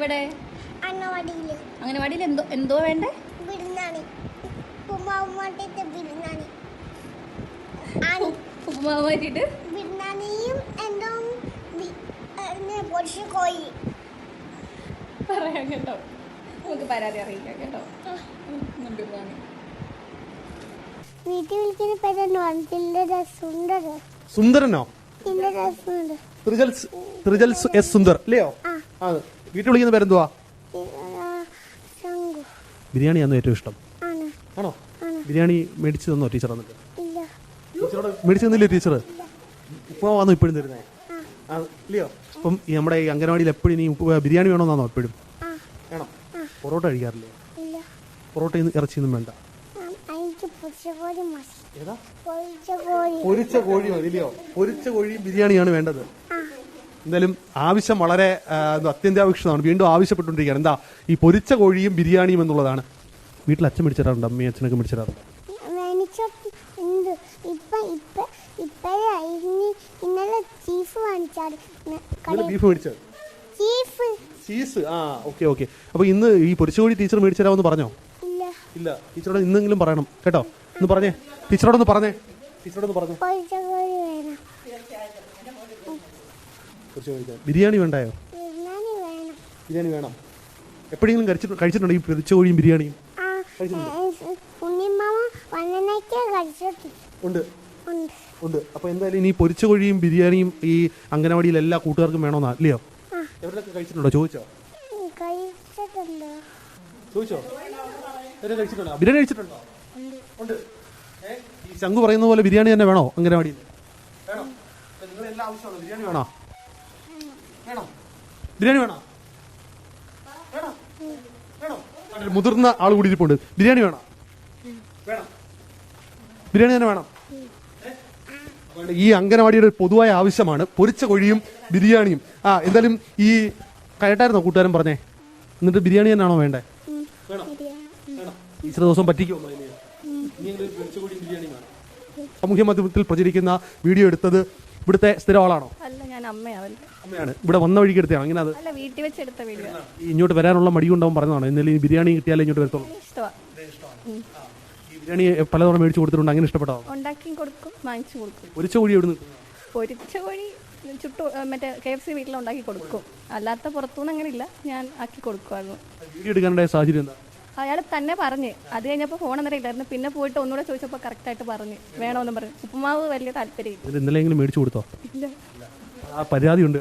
എവിടെ? അംഗനവാടിയിൽ എന്തോ വേണ്ടേ? ഉപ്പുമാവ് മാറ്റിട്ട് പറയാം കേട്ടോ. നമുക്ക് പരാതി അറിയിക്കാം കേട്ടോ. സുന്ദരനോ? സുന്ദർ അല്ലയോ? വീട്ടിൽ വിളിക്കുന്ന പേരെന്തുവാ? ബിരിയാണിയാണോ ഏറ്റവും ഇഷ്ടം? ആണോ? ബിരിയാണി മേടിച്ചു തന്നോ ടീച്ചർ? വന്നിട്ട് ടീച്ചറോട് മേടിച്ചു തന്നില്ലേ ടീച്ചർ? ഇപ്പൊ വന്നു ഇപ്പോഴും തരുന്നേ ഇല്ലയോ? ഇപ്പം നമ്മുടെ ഈ അംഗനവാടിയിൽ എപ്പോഴും ഇനി ബിരിയാണി വേണമെന്നാണോ എപ്പോഴും? വേണം. പൊറോട്ട കഴിക്കാറില്ലേ? പൊറോട്ടയും ഇറച്ചിയൊന്നും വേണ്ട. പൊരിച്ച കോഴി മതി ഇല്ലയോ? പൊരിച്ച കോഴിയും ബിരിയാണിയാണ് വേണ്ടത്. എന്തായാലും ആവശ്യം വളരെ അത്യന്താപേക്ഷിതമാണ്. വീണ്ടും ആവശ്യപ്പെട്ടുകൊണ്ടിരിക്കുകയാണ്. എന്താ ഈ പൊരിച്ച കോഴിയും ബിരിയാണിയും എന്നുള്ളതാണ്. വീട്ടിൽ അച്ഛൻ മേടിച്ചിടാറുണ്ട്? അമ്മയും അച്ഛനൊക്കെ മേടിച്ചിടാറുണ്ട്? ബീഫ് മേടിച്ചത്? ചീസ്. ഓക്കെ. അപ്പൊ ഇന്ന് ഈ പൊരിച്ച കോഴി ടീച്ചർ മേടിച്ചിടാമെന്ന് പറഞ്ഞോ? ഇല്ല. ടീച്ചറോട് ഇന്നെങ്കിലും പറയണം കേട്ടോ. ഒന്ന് പറഞ്ഞേ ടീച്ചറോടൊന്ന് പറഞ്ഞേ. ബിരിയാണി വേണ്ടായോ? ബിരിയാണി വേണം. എപ്പോഴെങ്കിലും കഴിച്ചിട്ടുണ്ടോ ഈ പൊരിച്ച കോഴിയും ബിരിയാണിയും? ഉണ്ട്. അപ്പൊ എന്തായാലും ഇനി പൊരിച്ച കോഴിയും ബിരിയാണിയും ഈ അംഗനവാടിയിൽ എല്ലാ കൂട്ടുകാർക്കും വേണമെന്നാ ഇല്ലയോ? എവിടെയൊക്കെ കഴിച്ചിട്ടുണ്ടോ? ചോദിച്ചോ? ബിരിയാണി കഴിച്ചിട്ടുണ്ടോ? ഉണ്ട്. ഈ ശംഖു പറയുന്ന പോലെ ബിരിയാണി തന്നെ വേണോ അംഗനവാടിയിൽ? ബിരിയാണി വേണോ? ബിരിയാണി വേണോ? മുതിർന്ന ആൾ കൂടി ഇരിപ്പുണ്ട്. ബിരിയാണി വേണം. ബിരിയാണി തന്നെ വേണം. ഈ അംഗനവാടിയുടെ പൊതുവായ ആവശ്യമാണ് പൊരിച്ച കോഴിയും ബിരിയാണിയും. എന്തായാലും ഈ കേട്ടായിരുന്നോ കൂട്ടുകാരൻ പറഞ്ഞേ? എന്നിട്ട് ബിരിയാണി തന്നെയാണോ വേണ്ടേ? ഇത്ര ദിവസം പറ്റിക്കുമോ? സാമൂഹ്യ മാധ്യമത്തിൽ പ്രചരിക്കുന്ന വീഡിയോ എടുത്തത് ഇവിടുത്തെ സ്ഥിരം ആളാണോ? അമ്മയാണ്. ഇവിടെ വന്ന വഴിക്ക് എടുത്തതാണ്? അങ്ങനെ അത് ഇങ്ങോട്ട് വരാനുള്ള മടി കൊണ്ടാവും പറഞ്ഞതാണ്. എന്നാലും ഈ ബിരിയാണി കിട്ടിയാലേ ഇങ്ങോട്ട് വരത്തുള്ളൂ. ഈ ബിരിയാണി പലതവണ മേടിച്ചു കൊടുത്തിട്ടുണ്ട്. അങ്ങനെ ഇഷ്ടപ്പെട്ടോ? പൊരിച്ച കോഴി എവിടെ നിന്ന്? പൊരിച്ച കോഴി ചുട്ടു മറ്റേ KFC വീട്ടിൽ ഉണ്ടാക്കി കൊടുക്കും. അല്ലാത്ത പുറത്തുനിന്ന് അങ്ങനെ ഇല്ല, ഞാൻ ആക്കി കൊടുക്കുമായിരുന്നു. വീഡിയോ എടുക്കാനുള്ള സാഹചര്യം എന്താ? അയാൾ തന്നെ പറഞ്ഞ്. അത് കഴിഞ്ഞപ്പോൾ ഫോൺ അന്നേരം ഇല്ലായിരുന്നു. പിന്നെ പോയിട്ട് ഒന്നുകൂടെ ചോദിച്ചപ്പോൾ കറക്റ്റായിട്ട് പറഞ്ഞ് വേണമെന്ന് പറഞ്ഞു. ഉപ്പുമാവ് വലിയ താല്പര്യം. ഇന്നലെയെങ്കിലും മേടിച്ചു കൊടുത്തോ? ഇല്ല. പരാതി ഉണ്ട്.